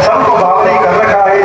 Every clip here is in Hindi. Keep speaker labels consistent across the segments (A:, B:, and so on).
A: सबको बावली कर रखा है।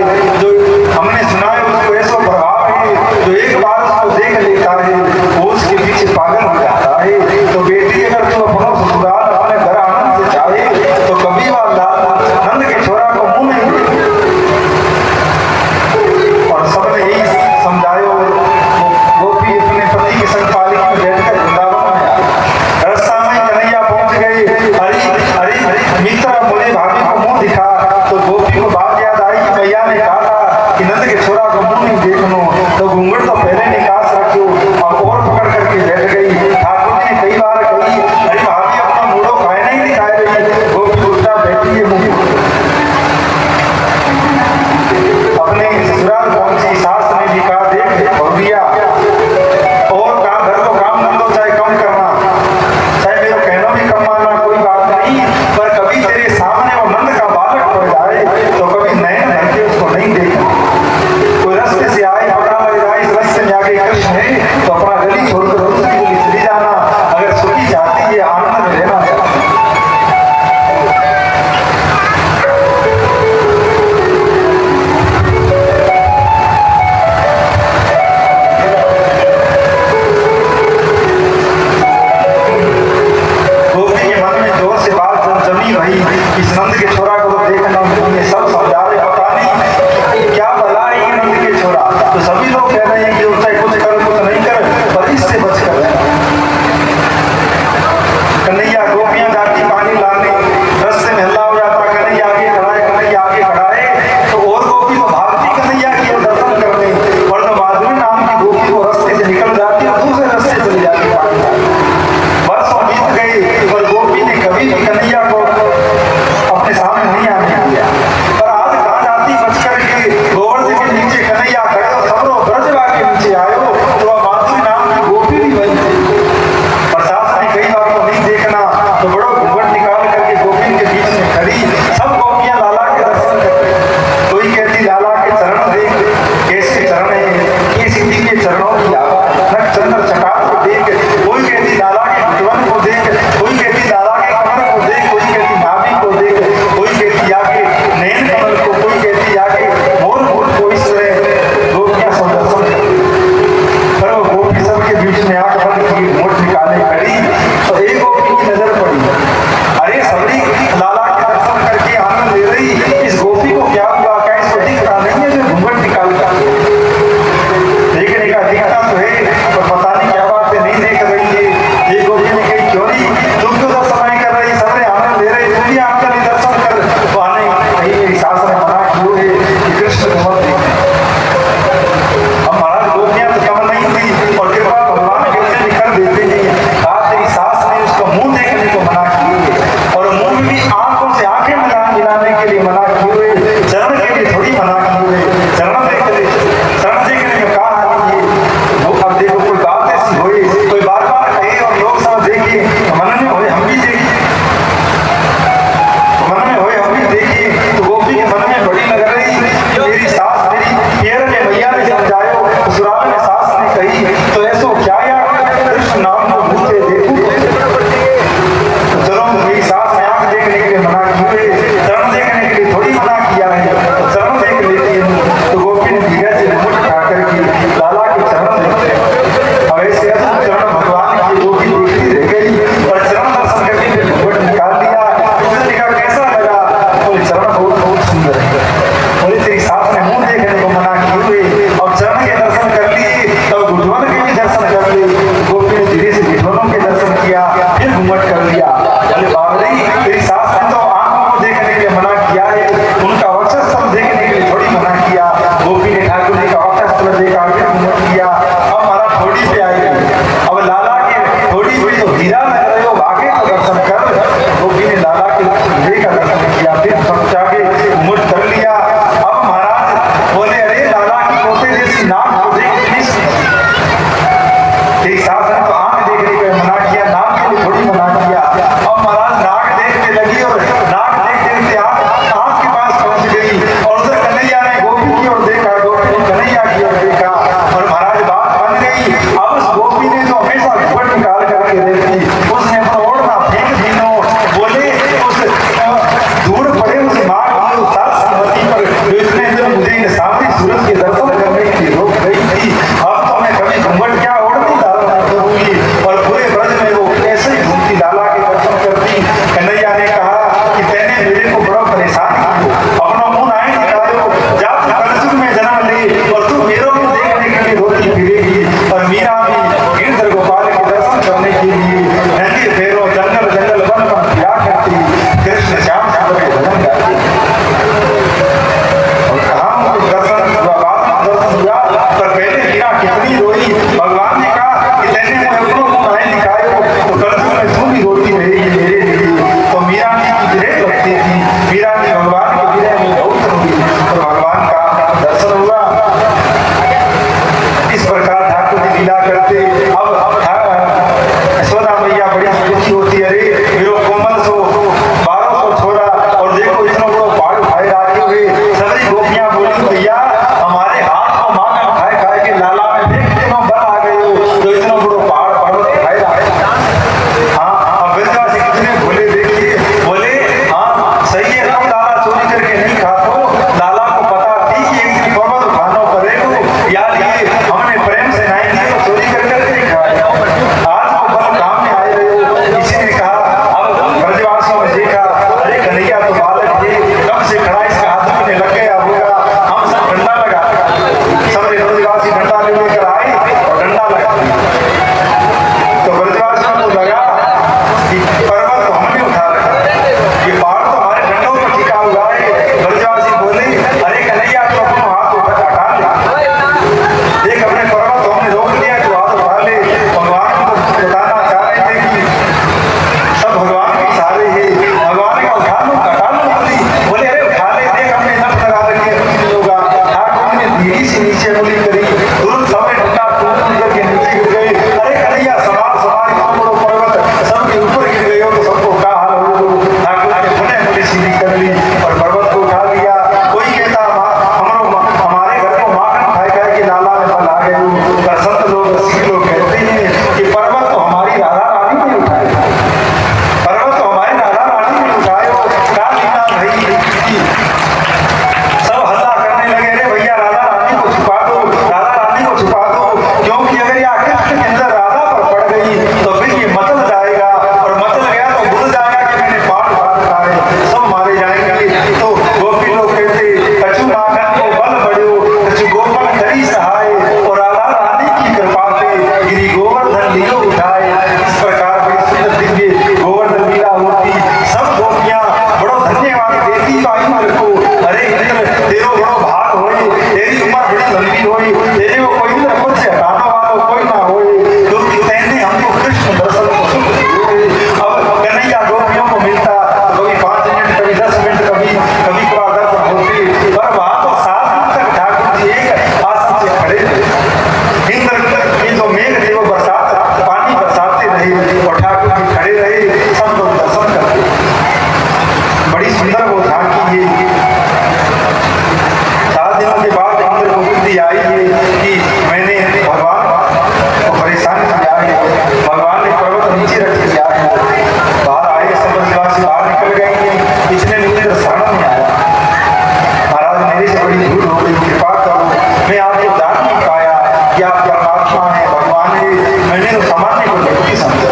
A: बड़ी भूल हो गई, कृपा करो। मैं आपको दान नहीं पाया कि आप परमात्मा है, भगवान है, मैंने तो सामान्य को व्यक्ति समझा।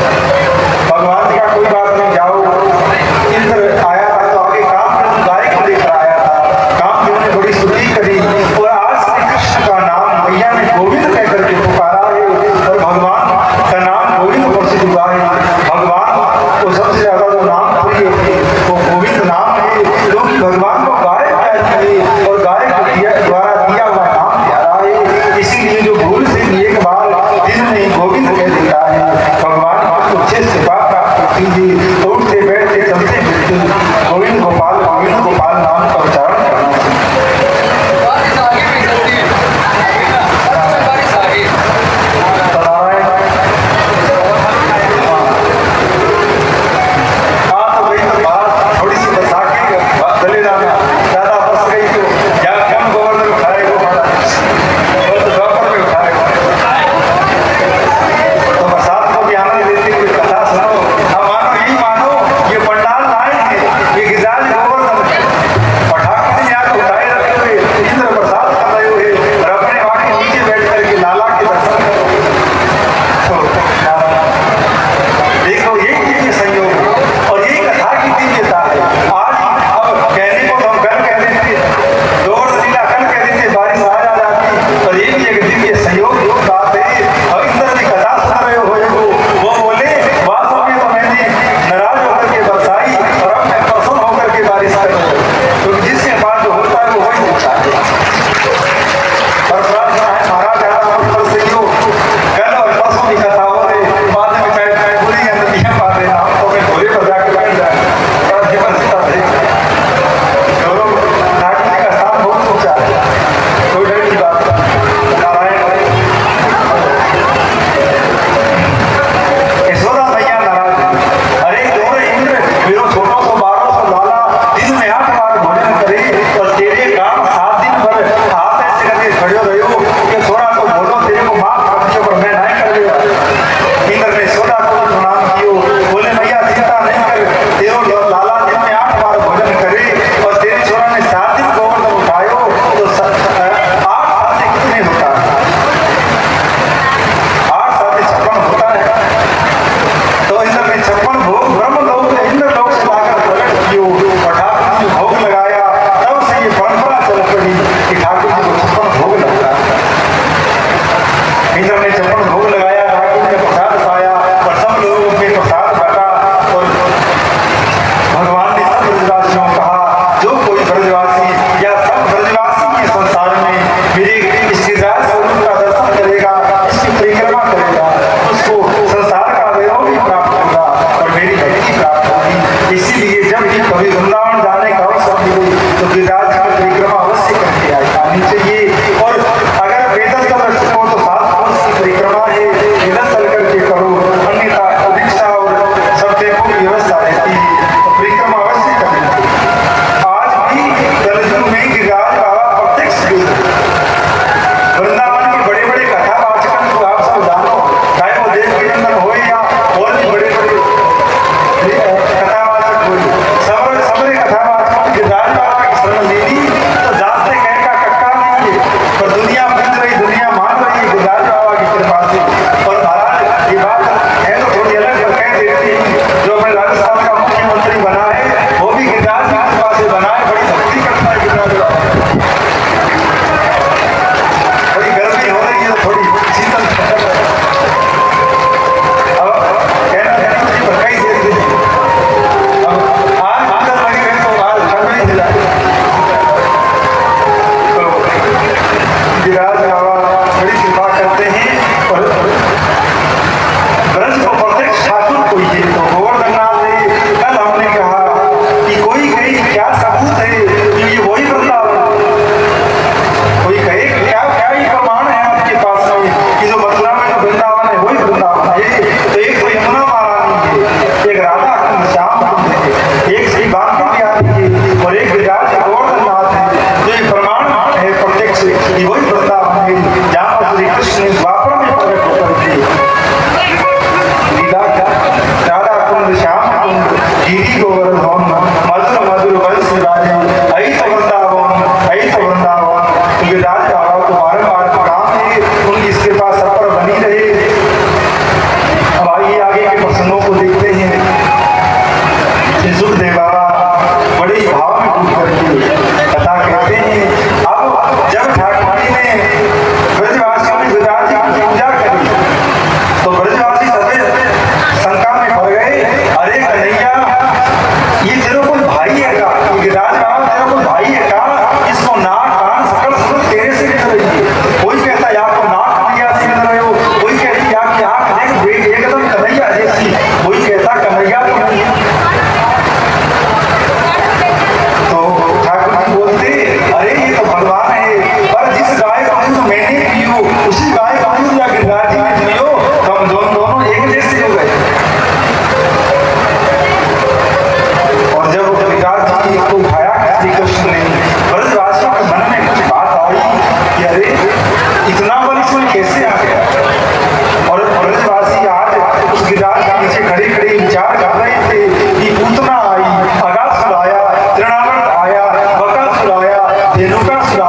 A: भगवान ने कहा कोई बात नहीं, जाओ। इंद्र आया था तो आगे कामदेव गाय को लेकर आया था, कामदेव ने बड़ी स्तुति करी और आज श्री कृष्ण का नाम मैया ने गोविंद कहकर के पुकारा है और भगवान का नाम गोविंद प्रसिद्ध हुआ है। भगवान को सबसे ज्यादा जो नाम प्रिय वो गोविंद नाम है, क्योंकि भगवान को गाय कहती है और गाय को द्वारा दिया हुआ नाम प्यारा है, इसीलिए जो भूल से एक बार दिल में गोविंद कह देता है, भगवान को अच्छे से बात प्राप्त कीजिए। उठते बैठते चलते फिरते गोविंद गोपाल नाम का उच्चारण करना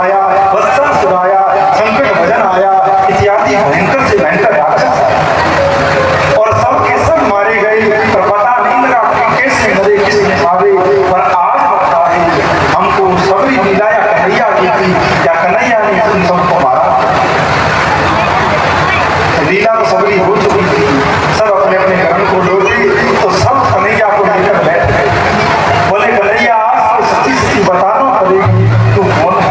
A: आया, वत्सल सुराया, संकट भजन आया, इत्यादि भयंकर से भयंकर राक्षस और सब के सब मारे गए। पर पता नहीं लगा कि कैसे मरे, किसने मारे। पर आज पता है हमको सबरी लीला या कन्हैया की थी, या कन्हैया ने उन सबको मारा। लीला तो सबरी हो चुकी थी, सब अपने अपने घर को लौटे तो सब कन्हैया को लेकर बैठ गए। बोले कन्हैया आज तो सच्ची सच्ची बताना पड़ेगी, तू कौन है?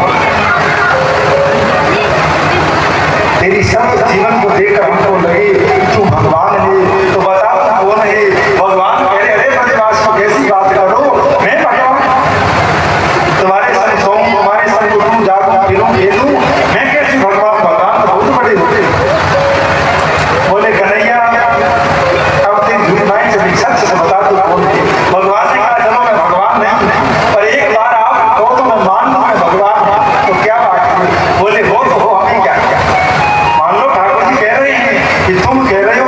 A: तेरी सब जीवन को देखकर हमको लगे तू भगवान है, तो बता तू कौन है? भगवान कह रहे अरे ब्रजवास को कैसी बात करो, मैं भगवान तुम्हारे संग सोऊं, तुम्हारे संग उठूं जागूं फिरूं खेलूं, मैं कैसे भगवान? भगवान तो बहुत बड़े होते। बोले कन्हैया अब तेरी झूठ नहीं चली, सच से बता तू कौन है? भगवान ने कहा चलो मैं भगवान नहीं, पर एक बार आप कहो तो मैं मान लूं मैं भगवान हूं, तो क्या बात है? बोले हो तो हो, हमें क्या? मान लो ठाकुर जी कह रहे हैं कि तुम कह रहे हो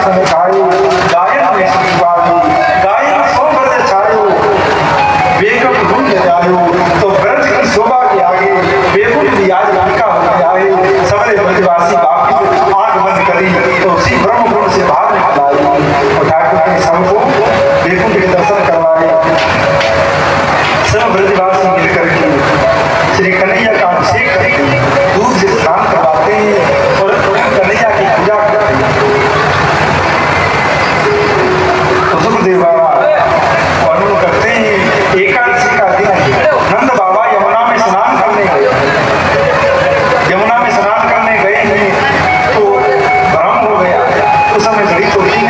A: जाते समय खाए गायन में श्रीवादी गायन सो ब्रज छायो वेकम भूल जायो। तो ब्रज की शोभा के आगे बेकुल आज लंका होकर आए सबरे ब्रजवासी वापिस आंख बंद करी तो उसी ब्रह्म गुण से बाहर निकल आई और ठाकुर ने सबको बेकुल के दर्शन करवाए। सब ब्रजवासी मिलकर के श्री कन्हैया का अभिषेक करके दूध से स्नान करवाते हैं और कन्हैया की पूजा करते हैं। तो सुखदेव बाबा वर्णन करते हैं एकादशी का दिन नंद बाबा यमुना में स्नान करने गए। यमुना में स्नान करने गए हैं तो भ्रम हो गया। उस समय घड़ी तो नहीं